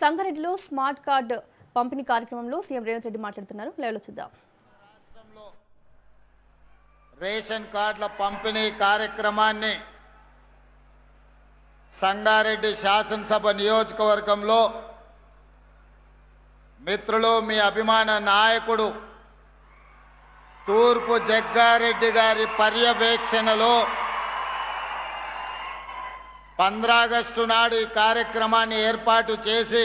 సంగారెడ్డిలో smart card పంపిణీ కార్యక్రమంలో సీఎం రేవంత్ రెడ్డి మాట్లాడుతున్నారు. లైవ్లో చూద్దాం. రాష్ట్రంలో రేషన్ కార్డుల పంపిణీ కార్యక్రమాన్ని సంగారెడ్డి శాసనసభ నియోజకవర్గంలో మిత్రులు మీ అభిమాన నాయకుడు తూర్పు జగ్గారెడ్డి గారి పర్యవేక్షణలో 15 ఆగస్టు నాడు ఈ కార్యక్రమాన్ని ఏర్పాటు చేసి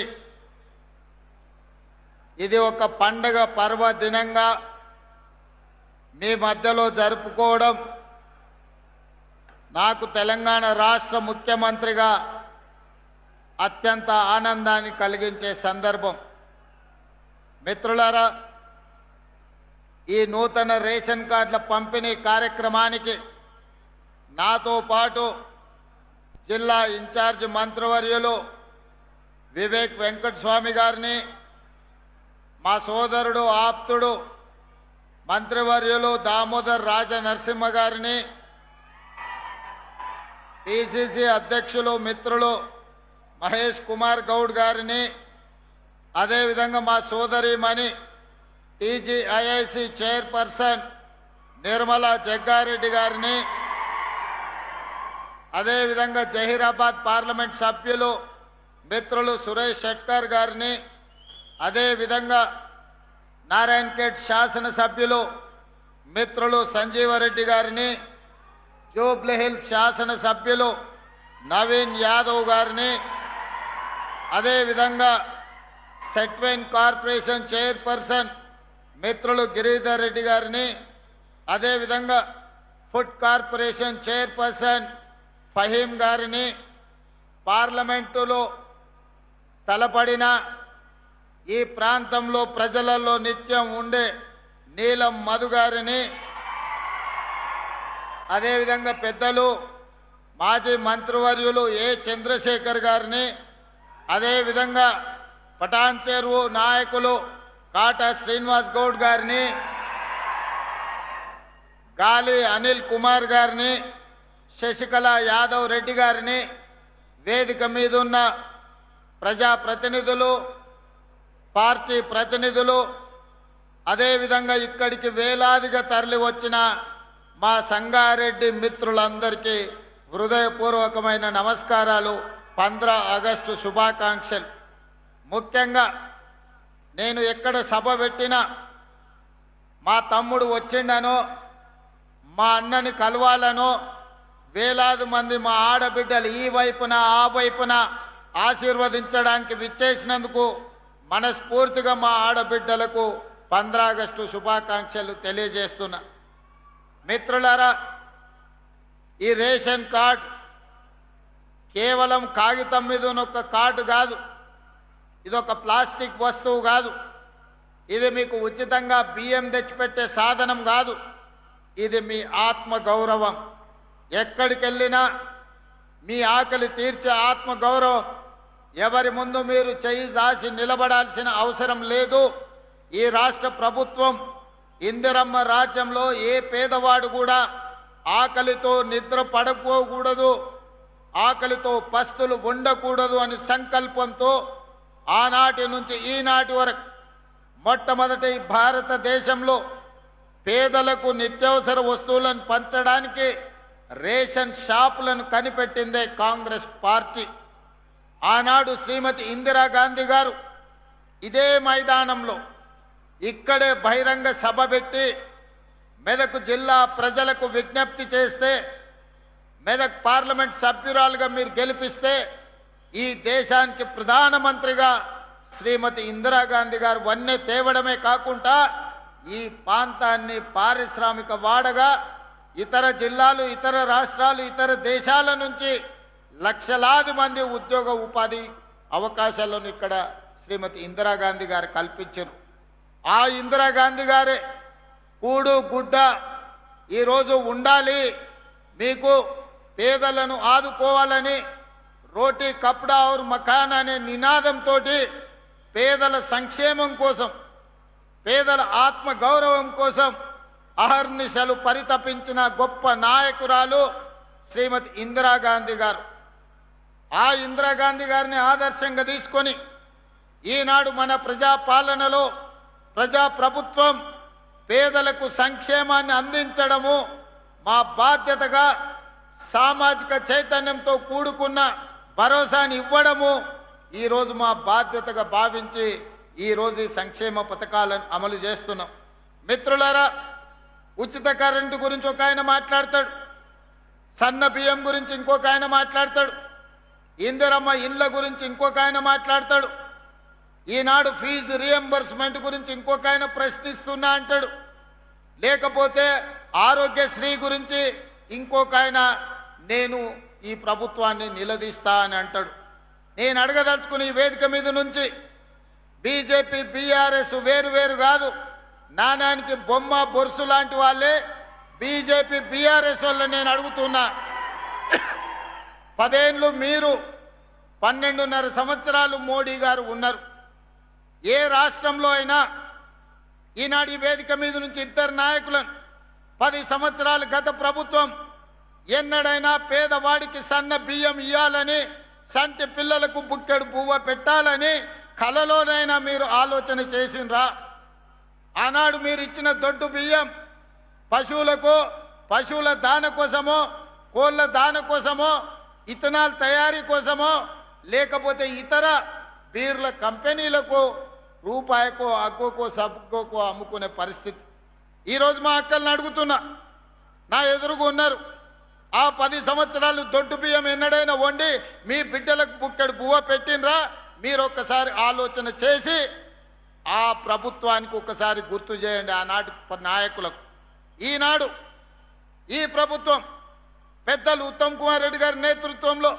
ఇది ఒక పండగ పర్వదినంగా మీ మధ్యలో జరుపుకోవడం నాకు తెలంగాణ రాష్ట్ర ముఖ్యమంత్రిగా అత్యంత ఆనందాన్ని కలిగించే సందర్భం. మిత్రులారా, ఈ నూతన రేషన్ కార్డుల పంపిణీ కార్యక్రమానికి నాతో పాటు జిల్లా ఇన్ఛార్జ్ మంత్రివర్యులు వివేక్ వెంకటస్వామి గారిని, మా సోదరుడు ఆప్తుడు మంత్రివర్యులు దామోదర్ రాజ నరసింహ గారిని, పిసిసి అధ్యక్షులు మిత్రులు మహేష్ కుమార్ గౌడ్ గారిని, అదేవిధంగా మా సోదరిమణి టీజీఐఐసి చైర్పర్సన్ నిర్మలా జగ్గారెడ్డి గారిని, అదేవిధంగా జహీరాబాద్ పార్లమెంట్ సభ్యులు మిత్రులు సురేష్ షెట్కర్ గారిని, అదేవిధంగా నారాయణఖేడ్ శాసనసభ్యులు మిత్రులు సంజీవరెడ్డి గారిని, జూబ్లీహిల్స్ శాసనసభ్యులు నవీన్ యాదవ్ గారిని, అదేవిధంగా సెట్వెన్ కార్పొరేషన్ చైర్పర్సన్ మిత్రులు గిరిధర్ రెడ్డి గారిని, అదేవిధంగా ఫుడ్ కార్పొరేషన్ చైర్పర్సన్ ఫహీం గారిని, పార్లమెంటులో తలపడిన ఈ ప్రాంతంలో ప్రజలలో నిత్యం ఉండే నీలం మధు గారిని, అదేవిధంగా పెద్దలు మాజీ మంత్రివర్యులు ఏ చంద్రశేఖర్ గారిని, అదేవిధంగా పటాన్ చెరువు నాయకులు కాటా శ్రీనివాస్ గౌడ్ గారిని, గాలి అనిల్ కుమార్ గారిని, శశికళ యాదవ్ రెడ్డి గారిని, వేదిక మీద ఉన్న ప్రజాప్రతినిధులు, పార్టీ ప్రతినిధులు, అదేవిధంగా ఇక్కడికి వేలాదిగా తరలి వచ్చిన మా సంగారెడ్డి మిత్రులందరికీ హృదయపూర్వకమైన నమస్కారాలు, 15 ఆగస్టు శుభాకాంక్షలు. ముఖ్యంగా నేను ఎక్కడ సభ పెట్టినా మా తమ్ముడు వచ్చిండనో, మా అన్నని కలవాలనో వేలాది మంది మా ఆడబిడ్డలు ఈ వైపున ఆ వైపున ఆశీర్వదించడానికి విచ్చేసినందుకు మనస్ఫూర్తిగా మా ఆడబిడ్డలకు 15 ఆగస్టు శుభాకాంక్షలు తెలియజేస్తున్నా. మిత్రులారా, ఈ రేషన్ కార్డ్ కేవలం కాగితం మీద ఉన్న కార్డు కాదు, ఇదొక ప్లాస్టిక్ వస్తువు కాదు, ఇది మీకు ఉచితంగా బియ్యం తెచ్చిపెట్టే సాధనం కాదు, ఇది మీ ఆత్మ గౌరవం. ఎక్కడికి వెళ్ళినా మీ ఆకలి తీర్చే ఆత్మ గౌరవం. ఎవరి ముందు మీరు చేయి దాసి నిలబడాల్సిన అవసరం లేదు. ఈ రాష్ట్ర ప్రభుత్వం ఇందిరమ్మ రాజ్యంలో ఏ పేదవాడు కూడా ఆకలితో నిద్ర పడుకోకూడదు, ఆకలితో పస్తులు ఉండకూడదు అని సంకల్పంతో ఆనాటి నుంచి ఈనాటి వరకు మొట్టమొదటి భారతదేశంలో పేదలకు నిత్యావసర వస్తువులను పంచడానికి రేషన్ షాపులను కనిపెట్టిందే కాంగ్రెస్ పార్టీ. ఆనాడు శ్రీమతి ఇందిరాగాంధీ గారు ఇదే మైదానంలో ఇక్కడే బహిరంగ సభ పెట్టి మెదక్ జిల్లా ప్రజలకు విజ్ఞప్తి చేస్తే, మెదక్ పార్లమెంట్ సభ్యురాలుగా మీరు గెలిపిస్తే ఈ దేశానికి ప్రధానమంత్రిగా శ్రీమతి ఇందిరాగాంధీ గారు వన్నె తేవడమే కాకుండా ఈ ప్రాంతాన్ని పారిశ్రామిక వాడగా ఇతర జిల్లాలు, ఇతర రాష్ట్రాలు, ఇతర దేశాల నుంచి లక్షలాది మంది ఉద్యోగ ఉపాధి అవకాశాలను ఇక్కడ శ్రీమతి ఇందిరాగాంధీ గారు కల్పించారు. ఆ ఇందిరాగాంధీ గారే కూడు గుడ్డ ఈరోజు ఉండాలి, మీకు పేదలను ఆదుకోవాలని రోటీ కప్డా ఔర్ మకాన్ అనే నినాదంతో పేదల సంక్షేమం కోసం, పేదల ఆత్మ గౌరవం కోసం అహర్నిశలు పరితపించిన గొప్ప నాయకురాలు శ్రీమతి ఇందిరాగాంధీ గారు. ఆ ఇందిరాగాంధీ గారిని ఆదర్శంగా తీసుకొని ఈనాడు మన ప్రజాపాలనలో ప్రజాప్రభుత్వం పేదలకు సంక్షేమాన్ని అందించడము మా బాధ్యతగా, సామాజిక చైతన్యంతో కూడుకున్న భరోసాని ఇవ్వడము ఈరోజు మా బాధ్యతగా భావించి ఈరోజు ఈ సంక్షేమ పథకాలను అమలు చేస్తున్నాం. మిత్రులారా, ఉచిత కరెంటు గురించి ఒక ఆయన మాట్లాడతాడు, సన్న బియ్యం గురించి ఇంకొక ఆయన మాట్లాడతాడు, ఇందిరమ్మ ఇండ్ల గురించి ఇంకొక ఆయన మాట్లాడతాడు, ఈనాడు ఫీజు రియంబర్స్మెంట్ గురించి ఇంకొక ఆయన ప్రశ్నిస్తున్నా అంటాడు, లేకపోతే ఆరోగ్యశ్రీ గురించి ఇంకొక ఆయన నేను ఈ ప్రభుత్వాన్ని నిలదీస్తా అని అంటాడు. నేను అడగదలుచుకుని ఈ వేదిక మీద నుంచి బీజేపీ బీఆర్ఎస్ వేరు కాదు, నాణానికి బొమ్మ బొరుసు లాంటి వాళ్ళే బీజేపీ బీఆర్ఎస్ వల్ల నేను అడుగుతున్నా. 10 ఏళ్ళు మీరు, 12.5 సంవత్సరాలు మోడీ గారు ఉన్నారు. ఏ రాష్ట్రంలో అయినా ఈనాడు ఈ వేదిక మీద నుంచి 2 నాయకులను 10 సంవత్సరాలు గత ప్రభుత్వం ఎన్నడైనా పేదవాడికి సన్న బియ్యం ఇవ్వాలని, సంటి పిల్లలకు బుక్కెడు పువ్వ పెట్టాలని కలలోనైనా మీరు ఆలోచన చేసిండ్రా? ఆనాడు మీరు ఇచ్చిన దొడ్డు బియ్యం పశువులకు, పశువుల దాన కోసమో, కోళ్ళ దాన కోసమో, ఇథనాల్ తయారీ కోసమో, లేకపోతే ఇతర బీర్ల కంపెనీలకు రూపాయకో అగ్గోకో సబ్బుకో అమ్ముకునే పరిస్థితి. ఈరోజు మా అక్కల్ని అడుగుతున్నా, నా ఎదురుగా ఉన్నారు, ఆ 10 సంవత్సరాలు దొడ్డు బియ్యం ఎన్నడైనా వండి మీ బిడ్డలకు బుక్కెడు పువ్వ పెట్టినరా? మీరు ఒక్కసారి ఆలోచన చేసి ఆ ప్రభుత్వానికి ఒకసారి గుర్తు చేయండి, ఆనాటి నాయకులకు. ఈనాడు ఈ ప్రభుత్వం పెద్దలు ఉత్తమ్ కుమార్ రెడ్డి గారి నేతృత్వంలో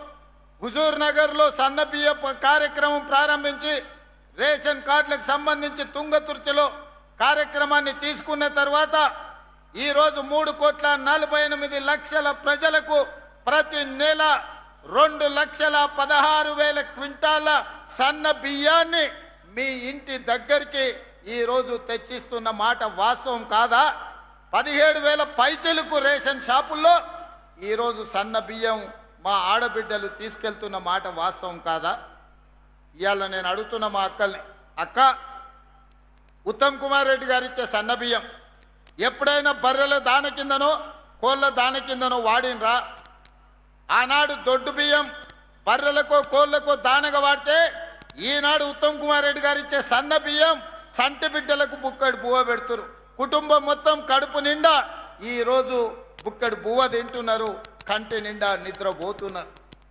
హుజూర్ నగర్లో సన్న బియ్య కార్యక్రమం ప్రారంభించి రేషన్ కార్డులకు సంబంధించి తుంగతుర్తిలో కార్యక్రమాన్ని తీసుకున్న తర్వాత ఈరోజు 3,48,00,000 ప్రజలకు ప్రతి నెల 2,16,000 క్వింటాల సన్న బియ్యాన్ని మీ ఇంటి దగ్గరికి ఈరోజు తెచ్చిస్తున్న మాట వాస్తవం కాదా? 17,000 పైచలకు రేషన్ షాపుల్లో ఈరోజు సన్న బియ్యం మా ఆడబిడ్డలు తీసుకెళ్తున్న మాట వాస్తవం కాదా? ఇవాళ నేను అడుగుతున్న మా అక్కల్ని, అక్క, ఉత్తమ్ కుమార్ రెడ్డి గారు ఇచ్చే సన్న బియ్యం ఎప్పుడైనా బర్రెల దాన కిందనో కోళ్ళ దాన కిందనో వాడినరా? ఆనాడు దొడ్డు బియ్యం బర్రెలకో కోళ్ళకో దానగా వాడితే ఈనాడు ఉత్తమ్ కుమార్ రెడ్డి గారు ఇచ్చే సన్న బియ్యం సంటి బిడ్డలకు బుక్కడి బువ్వ పెడుతురు. కుటుంబం మొత్తం కడుపు నిండా ఈరోజు బుక్కడి బువ్వ తింటున్నారు, కంటి నిండా నిద్రపోతున్నారు.